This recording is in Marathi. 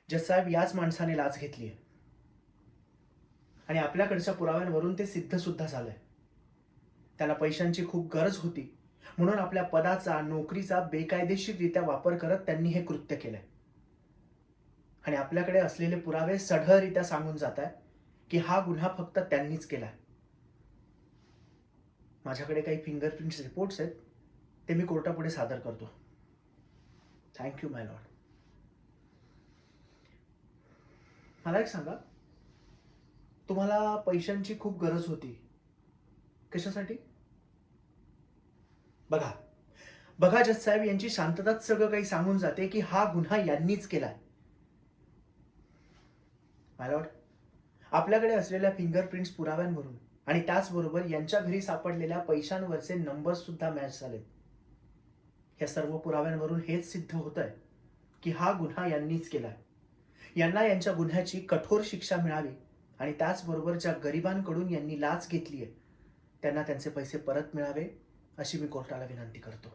जजसाहेब, याच माणसाने लाच घेतली आणि आपल्याकडच्या पुराव्यांवरून ते सिद्ध सुद्धा झालंय. त्याला पैशांची खूप गरज होती, म्हणून आपल्या पदाचा, नोकरीचा बेकायदेशीररित्या वापर करत त्यांनी हे कृत्य केलंय. आणि आपल्याकडे असलेले पुरावे सढळरित्या सांगून जात आहे की हा गुन्हा फक्त त्यांनीच केलाय. माझ्याकडे काही फिंगरप्रिंट्स रिपोर्ट्स आहेत, ते मी कोर्टापुढे सादर करतो. थँक्यू माय लॉर्ड. मला एक सांगा, तुम्हाला पैशांची खूप गरज होती, कशासाठी? बघा बघा जजसाहेब, यांची शांतताच सगळं काही सांगून जाते की हा गुन्हा यांनीच केलाय. माय लॉर्ड, आपल्याकडे असलेल्या फिंगरप्रिंट्स पुराव्यांवरून आणि त्याचबरोबर यांच्या घरी सापडलेल्या पैशांवरचे नंबर सुद्धा मॅच झालेत. या सर्व पुराव्यांवरून हेच सिद्ध होतंय की हा गुन्हा यांनीच केलाय. यांना यांच्या गुन्ह्याची कठोर शिक्षा मिळावी आणि त्याचबरोबर ज्या गरिबांकडून यांनी लाच घेतलीये त्यांना त्यांचे पैसे परत मिळावे, अशी मी कोर्टाला विनंती करतो.